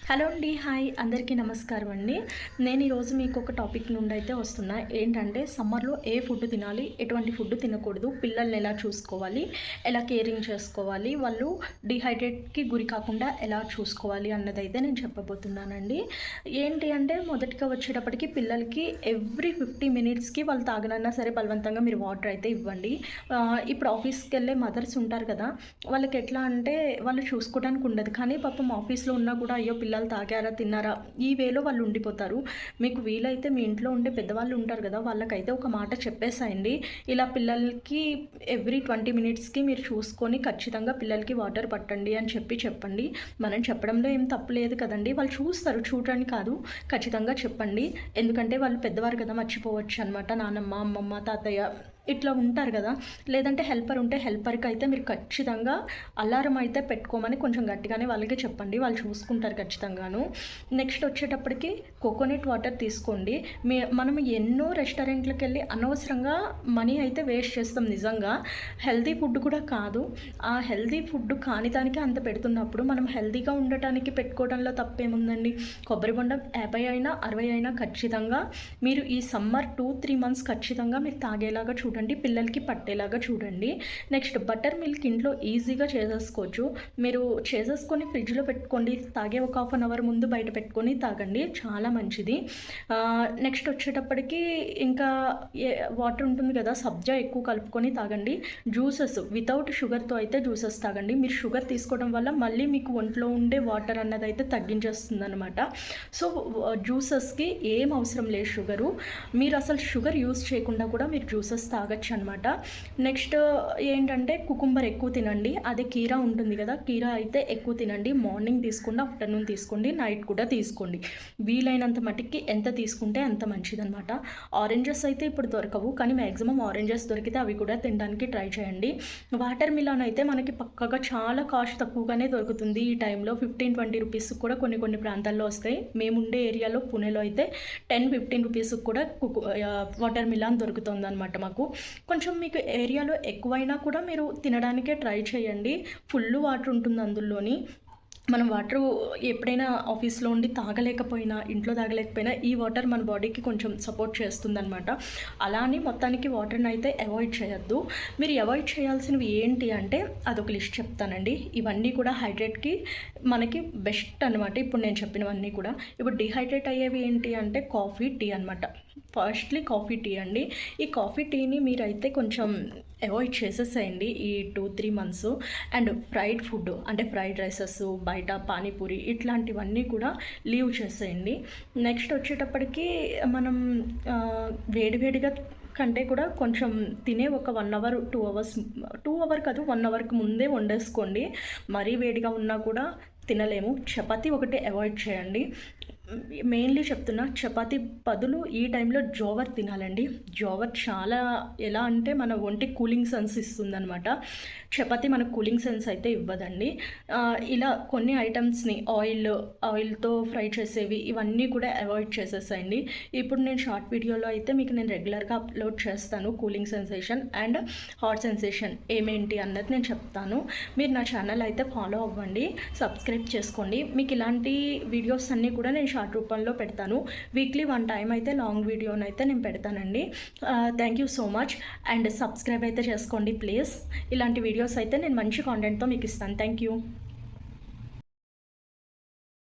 Hello అండి. Hi అందరికీ నమస్కారం అండి. నేను ఈరోజు మీకు ఒక టాపిక్ నుండి అయితే వస్తున్నా. ఏంటంటే సమ్మర్లో ఏ ఫుడ్ తినాలి, ఎటువంటి ఫుడ్ తినకూడదు, పిల్లల్ని ఎలా చూసుకోవాలి, ఎలా కేరింగ్ చేసుకోవాలి, వాళ్ళు డిహైడ్రేట్కి గురి కాకుండా ఎలా చూసుకోవాలి అన్నదైతే నేను చెప్పబోతున్నానండి. ఏంటి అంటే మొదటిగా వచ్చేటప్పటికి పిల్లలకి ఎవ్రీ 50 మినిట్స్కి వాళ్ళు తాగనన్నా సరే బలవంతంగా మీరు వాటర్ అయితే ఇవ్వండి. ఇప్పుడు ఆఫీస్కి వెళ్ళే మదర్స్ ఉంటారు కదా, వాళ్ళకి ఎట్లా అంటే వాళ్ళు చూసుకోవడానికి ఉండదు. కానీ పాపం ఆఫీస్లో ఉన్నా కూడా అయ్యో పిల్లలు తాగారా తిన్నారా ఈ వేలో వాళ్ళు ఉండిపోతారు. మీకు వీలైతే మీ ఇంట్లో ఉండే పెద్దవాళ్ళు ఉంటారు కదా, వాళ్ళకైతే ఒక మాట చెప్పేసేయండి. ఇలా పిల్లలకి ఎవ్రీ 20 మినిట్స్కి మీరు చూసుకొని ఖచ్చితంగా పిల్లలకి వాటర్ పట్టండి అని చెప్పండి. మనం చెప్పడంలో ఏం తప్పు లేదు కదండి. వాళ్ళు చూస్తారు, చూడడానికి కాదు, ఖచ్చితంగా చెప్పండి. ఎందుకంటే వాళ్ళు పెద్దవారు కదా, మర్చిపోవచ్చు అనమాట. నానమ్మ, అమ్మమ్మ, తాతయ్య ఇట్లా ఉంటారు కదా. లేదంటే హెల్పర్ ఉంటే హెల్పర్కి అయితే మీరు ఖచ్చితంగా అలారం అయితే పెట్టుకోమని కొంచెం గట్టిగానే వాళ్ళకి చెప్పండి. వాళ్ళు చూసుకుంటారు ఖచ్చితంగాను. నెక్స్ట్ వచ్చేటప్పటికి కోకోనట్ వాటర్ తీసుకోండి. మనం ఎన్నో రెస్టారెంట్లకు వెళ్ళి అనవసరంగా మనీ అయితే వేస్ట్ చేస్తాం. నిజంగా హెల్తీ ఫుడ్ కూడా కాదు. ఆ హెల్తీ ఫుడ్ కాని దానికి అంత పెడుతున్నప్పుడు మనం హెల్తీగా ఉండటానికి పెట్టుకోవడంలో తప్పేముందండి. కొబ్బరి బొండం 50 అయినా 60 అయినా ఖచ్చితంగా మీరు ఈ సమ్మర్ 2-3 మంత్స్ ఖచ్చితంగా మీరు తాగేలాగా చూడండి, పిల్లలకి పట్టేలాగా చూడండి. నెక్స్ట్ బటర్ మిల్క్ ఇంట్లో ఈజీగా చేసేసుకోవచ్చు. మీరు చేసేసుకొని ఫ్రిడ్జ్లో పెట్టుకోండి. తాగే ఒక హాఫ్ అన్ అవర్ ముందు బయట పెట్టుకొని తాగండి, చాలా మంచిది. నెక్స్ట్ వచ్చేటప్పటికి ఇంకా వాటర్ ఉంటుంది కదా, సబ్జా ఎక్కువ కలుపుకొని తాగండి. జ్యూసెస్ వితౌట్ షుగర్తో అయితే జ్యూసెస్ తాగండి. మీరు షుగర్ తీసుకోవడం వల్ల మళ్ళీ మీకు ఒంట్లో ఉండే వాటర్ అన్నది అయితే తగ్గించేస్తుంది అనమాట. సో జ్యూసెస్కి ఏం అవసరం లేదు షుగరు. మీరు అసలు షుగర్ యూస్ చేయకుండా కూడా మీరు జ్యూసెస్ తాగొచ్చు అనమాట. నెక్స్ట్ ఏంటంటే కుకుంబర్ ఎక్కువ తినండి. అదే కీరా ఉంటుంది కదా, కీరా అయితే ఎక్కువ తినండి. మార్నింగ్ తీసుకోండి, ఆఫ్టర్నూన్ తీసుకోండి, నైట్ కూడా తీసుకోండి. వీలైనంత మటుకి ఎంత తీసుకుంటే అంత మంచిదనమాట. ఆరెంజెస్ అయితే ఇప్పుడు దొరకవు, కానీ మ్యాక్సిమం ఆరెంజెస్ దొరికితే అవి కూడా తినడానికి ట్రై చేయండి. వాటర్ మిలాన్ అయితే మనకి పక్కగా చాలా కాస్ట్ తక్కువగానే దొరుకుతుంది ఈ టైంలో. 15-20 రూపీస్ కూడా కొన్ని ప్రాంతాల్లో వస్తాయి. మేముండే ఏరియాలో పుణేలో అయితే 10-15 రూపీస్కి కూడా వాటర్ మిలాన్ దొరుకుతుంది అనమాట మాకు. కొంచెం మీకు ఏరియాలో ఎక్కువైనా కూడా మీరు తినడానికే ట్రై చేయండి. ఫుల్ వాటర్ ఉంటుంది అందులోని. మనం వాటర్ ఎప్పుడైనా ఆఫీస్లో ఉండి తాగలేకపోయినా, ఇంట్లో తాగలేకపోయినా ఈ వాటర్ మన బాడీకి కొంచెం సపోర్ట్ చేస్తుందన్నమాట. అలా అని మొత్తానికి వాటర్ని అయితే అవాయిడ్ చేయొద్దు. మీరు అవాయిడ్ చేయాల్సినవి ఏంటి అంటే అదొక లిస్ట్ చెప్తానండి. ఇవన్నీ కూడా హైడ్రేట్కి మనకి బెస్ట్ అనమాట. ఇప్పుడు నేను చెప్పినవన్నీ కూడా. ఇప్పుడు డిహైడ్రేట్ అయ్యేవి ఏంటి అంటే కాఫీ, టీ అనమాట. ఫస్ట్లీ కాఫీ, టీ అండి. ఈ కాఫీ, టీని మీరైతే కొంచెం అవాయిడ్ చేసేసేయండి ఈ 2-3 మంత్స్. అండ్ ఫ్రైడ్ ఫుడ్ అంటే ఫ్రైడ్ రైసెస్, బయట పానీపూరి ఇట్లాంటివన్నీ కూడా లీవ్ చేసేయండి. నెక్స్ట్ వచ్చేటప్పటికి మనం వేడివేడిగా కంటే కూడా కొంచెం తినే ఒక 1 అవర్ 2 అవర్స్ 2 అవర్ కాదు 1 అవర్కి ముందే వండేసుకోండి. మరీ వేడిగా ఉన్నా కూడా తినలేము. చపాతీ ఒకటి అవాయిడ్ చేయండి. మెయిన్లీ చెప్తున్నా, చపాతీ బదులు ఈ టైంలో జోవర్ తినాలండి. జోవర్ చాలా ఎలా అంటే మన ఒంటికి కూలింగ్ సెన్స్ ఇస్తుందనమాట. చపాతీ మనకు కూలింగ్ సెన్స్ అయితే ఇవ్వదండి. ఇలా కొన్ని ఐటమ్స్ని ఆయిల్తో ఫ్రై చేసేవి ఇవన్నీ కూడా అవాయిడ్ చేసేసేయండి. ఇప్పుడు నేను షార్ట్ వీడియోలో అయితే మీకు నేను రెగ్యులర్గా అప్లోడ్ చేస్తాను. Cooling sensation and hot sensation ఏమేంటి అన్నది నేను చెప్తాను. మీరు నా ఛానల్ అయితే ఫాలో అవ్వండి, సబ్స్క్రైబ్ చేసుకోండి. మీకు ఇలాంటి వీడియోస్ అన్నీ కూడా నేను షార్ట్ రూపంలో పెడతాను. వీక్లీ 1 టైం అయితే లాంగ్ వీడియోని అయితే నేను పెడతానండి. Thank you so much. And subscribe అయితే చేసుకోండి ప్లీజ్. ఇలాంటి వీడియోస్ అయితే నేను మంచి కాంటెంట్తో మీకు ఇస్తాను. Thank you.